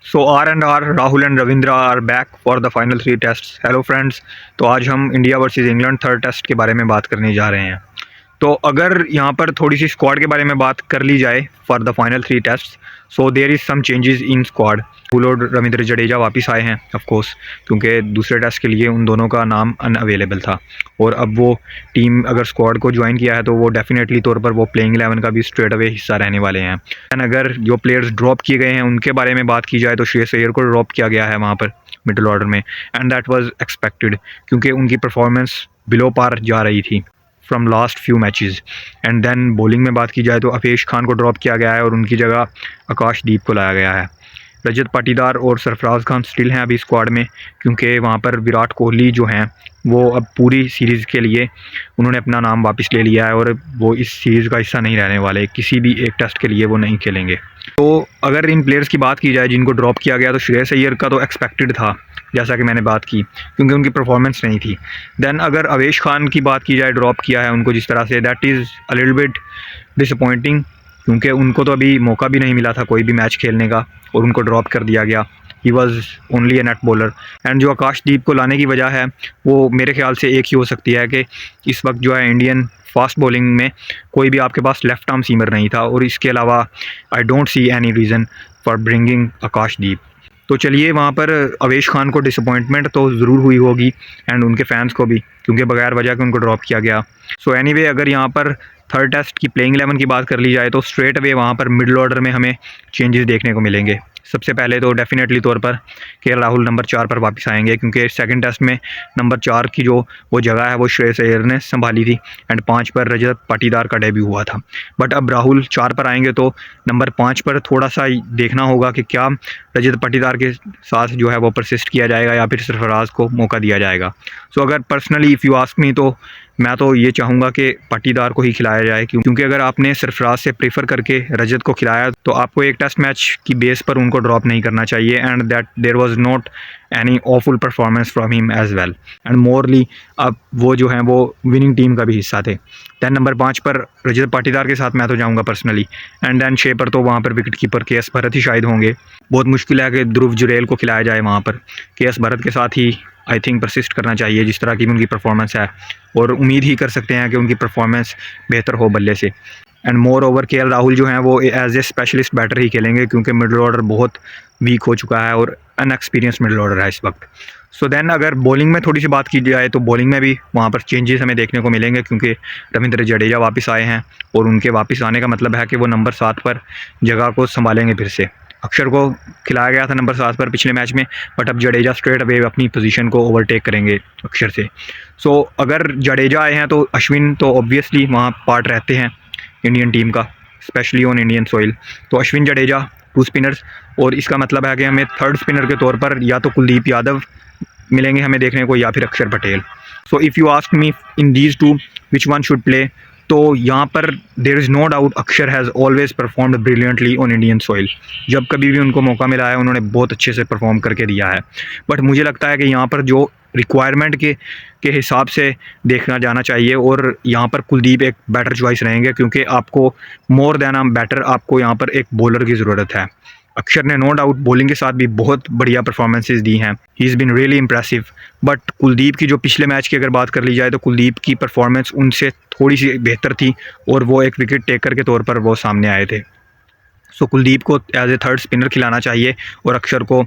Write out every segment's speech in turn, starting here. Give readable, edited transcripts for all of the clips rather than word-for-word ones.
So R and R Rahul and Ravindra are back for the final 3 test. Hello friends, तो आज हम India versus England third test के बारे में बात करने जा रहे हैं। तो अगर यहाँ पर थोड़ी सी स्क्वाड के बारे में बात कर ली जाए for the final 3 test, so there is some changes in squad. Rahul और रविंद्र जडेजा वापस आए हैं ऑफ कोर्स, क्योंकि दूसरे टेस्ट के लिए उन दोनों का नाम अनअवेलेबल था। और अब वो टीम अगर स्क्वाड को ज्वाइन किया है तो वो डेफिनेटली तौर पर वो प्लेइंग 11 का भी स्ट्रेट अवे हिस्सा रहने वाले हैं। एंड अगर जो प्लेयर्स ड्रॉप किए गए हैं उनके बारे में बात की जाए तो श्रेयस अय्यर को ड्रॉप किया गया है वहाँ पर मिडिल ऑर्डर में, एंड दैट वाज एक्सपेक्टेड क्योंकि उनकी परफॉर्मेंस बिलो पार जा रही थी from last few matches. And then bowling में बात की जाए तो अफेश खान को ड्रॉप किया गया है और उनकी जगह आकाशदीप को लाया गया है। रजत पाटीदार और सरफराज खान स्टिल हैं अभी स्क्वाड में, क्योंकि वहाँ पर विराट कोहली जो हैं वो अब पूरी सीरीज़ के लिए उन्होंने अपना नाम वापस ले लिया है और वो इस सीरीज़ का हिस्सा नहीं रहने वाले, किसी भी एक टेस्ट के लिए वो नहीं खेलेंगे। तो अगर इन प्लेयर्स की बात की जाए जिनको ड्रॉप किया गया, तो श्रेयस अय्यर का तो एक्सपेक्टेड था जैसा कि मैंने बात की, क्योंकि उनकी परफॉर्मेंस नहीं थी। देन अगर अवेश खान की बात की जाए, ड्रॉप किया है उनको जिस तरह से, that is a little bit disappointing, क्योंकि उनको तो अभी मौका भी नहीं मिला था कोई भी मैच खेलने का और उनको ड्रॉप कर दिया गया। He was only A net bowler. And जो आकाशदीप को लाने की वजह है वो मेरे ख्याल से एक ही हो सकती है कि इस वक्त जो है इंडियन फास्ट बॉलिंग में कोई भी आपके पास लेफ्ट आर्म सीमर नहीं था, और इसके अलावा I don't see any reason for bringing Akashdeep. तो चलिए, वहाँ पर अवेश खान को डिसअपॉइंटमेंट तो ज़रूर हुई होगी एंड उनके फैंस को भी, क्योंकि बगैर वजह के उनको ड्रॉप किया गया। सो एनीवे, अगर यहाँ पर थर्ड टेस्ट की प्लेइंग 11 की बात कर ली जाए तो स्ट्रेट अवे वहाँ पर मिडिल ऑर्डर में हमें चेंजेस देखने को मिलेंगे। सबसे पहले तो डेफिनेटली तौर पर केएल राहुल नंबर 4 पर वापस आएंगे, क्योंकि सेकंड टेस्ट में नंबर 4 की जो वो जगह है वो श्रेयस अय्यर ने संभाली थी एंड 5 पर रजत पाटीदार का डेब्यू हुआ था। बट अब राहुल 4 पर आएंगे तो नंबर 5 पर थोड़ा सा देखना होगा कि क्या रजत पाटीदार के साथ जो है वो परसिस्ट किया जाएगा या फिर सरफराज को मौका दिया जाएगा। सो अगर personally if you ask me, तो मैं तो ये चाहूँगा कि पाटीदार को ही खिलाया जाए, क्योंकि अगर आपने सरफराज से प्रीफर करके रजत को खिलाया तो आपको एक टेस्ट मैच की बेस पर उनको ड्रॉप नहीं करना चाहिए, and that there was not any awful performance from him as well. And morally अब वो जो हैं वो विनिंग टीम का भी हिस्सा थे। दैन नंबर 5 पर रजत पाटीदार के साथ मैं तो जाऊँगा पर्सनली, एंड दैन 6 पर तो वहाँ पर विकेट कीपर के.एस. भरत ही शायद होंगे। बहुत मुश्किल है कि ध्रुव जुरेल को खिलाया जाए वहाँ पर। के.एस. भरत के साथ ही आई थिंक परसिस्ट करना चाहिए जिस तरह की उनकी परफॉर्मेंस है, और उम्मीद ही कर सकते हैं कि उनकी परफॉर्मेंस बेहतर हो बल्ले से। And more over KL Rahul जो हैं वो एज ए स्पेशलिस्ट बैटर ही खेलेंगे, क्योंकि मिडिल ऑर्डर बहुत वीक हो चुका है और अनएक्सपीरियंस मिडिल ऑर्डर है इस वक्त। सो देन अगर बॉलिंग में थोड़ी सी बात की जाए तो बॉलिंग में भी वहाँ पर चेंजेस हमें देखने को मिलेंगे, क्योंकि रविंद्र जडेजा वापस आए हैं और उनके वापस आने का मतलब है कि वो नंबर 7 पर जगह को संभालेंगे फिर से। अक्षर को खिलाया गया था नंबर 7 पर पिछले मैच में, बट अब जडेजा स्ट्रेट अवे अपनी पोजीशन को ओवरटेक करेंगे अक्षर से। सो अगर जडेजा आए हैं तो अश्विन तो ऑब्वियसली वहाँ पार्ट रहते हैं इंडियन टीम का, स्पेशली ऑन इंडियन सॉइल। तो अश्विन जडेजा 2 स्पिनर्स, और इसका मतलब है कि हमें थर्ड स्पिनर के तौर पर या तो कुलदीप यादव मिलेंगे हमें देखने को, या फिर अक्षर Patel. So if you ask me in these two which one should play, तो यहाँ पर देयर इज़ नो डाउट अक्षर has always performed brilliantly on Indian soil. जब कभी भी उनको मौका मिला है उन्होंने बहुत अच्छे से परफॉर्म करके दिया है। बट मुझे लगता है कि यहाँ पर जो रिक्वायरमेंट के हिसाब से देखना जाना चाहिए, और यहाँ पर कुलदीप एक बेटर चॉइस रहेंगे, क्योंकि आपको मोर देन अ बैटर आपको यहाँ पर एक बॉलर की ज़रूरत है। अक्षर ने नो डाउट बॉलिंग के साथ भी बहुत बढ़िया परफॉर्मेंसेस दी हैं, he is been really impressive. But Kuldeep की जो पिछले मैच की अगर बात कर ली जाए तो कुलदीप की परफॉर्मेंस उनसे थोड़ी सी बेहतर थी, और वो एक विकेट टेकर के तौर पर वो सामने आए थे। सो कुलदीप को एज ए थर्ड स्पिनर खिलाना चाहिए, और अक्षर को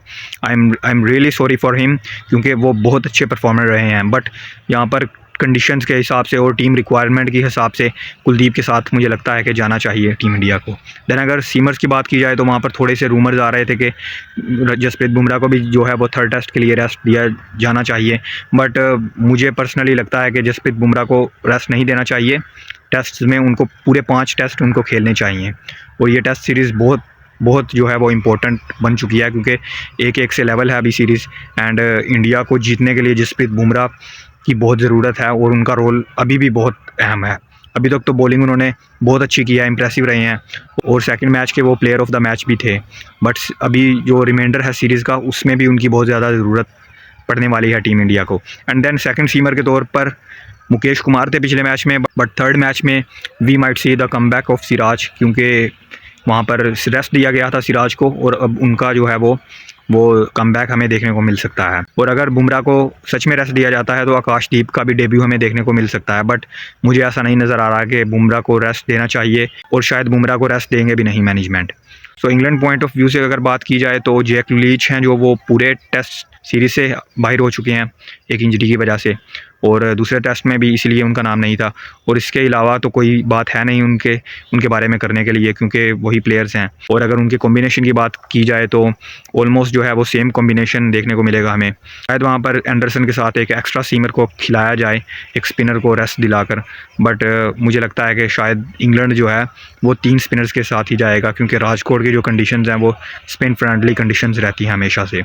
I am really sorry for him, क्योंकि वो बहुत अच्छे परफॉर्मर रहे हैं। बट यहाँ पर कंडीशंस के हिसाब से और टीम रिक्वायरमेंट के हिसाब से कुलदीप के साथ मुझे लगता है कि जाना चाहिए टीम इंडिया को। देन अगर सीमर्स की बात की जाए तो वहाँ पर थोड़े से रूमर्स आ रहे थे कि जसप्रीत बुमराह को भी जो है वो थर्ड टेस्ट के लिए रेस्ट दिया जाना चाहिए, बट मुझे पर्सनली लगता है कि जसप्रीत बुमराह को रेस्ट नहीं देना चाहिए। टेस्ट में उनको पूरे 5 टेस्ट उनको खेलने चाहिए, और ये टेस्ट सीरीज़ बहुत जो है वो इम्पोर्टेंट बन चुकी है, क्योंकि 1-1 से लेवल है अभी सीरीज़, एंड इंडिया को जीतने के लिए जसप्रीत बुमराह की बहुत ज़रूरत है, और उनका रोल अभी भी बहुत अहम है। अभी तक तो बॉलिंग उन्होंने बहुत अच्छी की है, इंप्रेसिव रहे हैं, और सेकंड मैच के वो प्लेयर ऑफ द मैच भी थे। बट अभी जो रिमाइंडर है सीरीज़ का उसमें भी उनकी बहुत ज़्यादा ज़रूरत पड़ने वाली है टीम इंडिया को। एंड देन सेकंड सीमर के तौर पर मुकेश कुमार थे पिछले मैच में, बट थर्ड मैच में we might see the comeback of Siraj, क्योंकि वहाँ पर रेस्ट दिया गया था सिराज को, और अब उनका जो है वो कमबैक हमें देखने को मिल सकता है। और अगर बुमराह को सच में रेस्ट दिया जाता है तो आकाशदीप का भी डेब्यू हमें देखने को मिल सकता है, बट मुझे ऐसा नहीं नज़र आ रहा कि बुमराह को रेस्ट देना चाहिए, और शायद बुमराह को रेस्ट देंगे भी नहीं management. So England point of view से अगर बात की जाए तो जैक लीच हैं जो वो पूरे टेस्ट सीरीज़ से बाहर हो चुके हैं एक इंजरी की वजह से, और दूसरे टेस्ट में भी इसलिए उनका नाम नहीं था। और इसके अलावा तो कोई बात है नहीं उनके बारे में करने के लिए, क्योंकि वही प्लेयर्स हैं। और अगर उनके कॉम्बिनेशन की बात की जाए तो ऑलमोस्ट जो है वो सेम कॉम्बिनेशन देखने को मिलेगा हमें। शायद वहाँ पर एंडरसन के साथ एक एक्स्ट्रा सीमर को खिलाया जाए, एक स्पिनर को रेस्ट दिलाकर, बट मुझे लगता है कि शायद इंग्लैंड जो है वो 3 स्पिनर्स के साथ ही जाएगा, क्योंकि राजकोट की जो कंडीशंस हैं वो स्पिन फ्रेंडली कंडीशंस रहती हैं हमेशा से।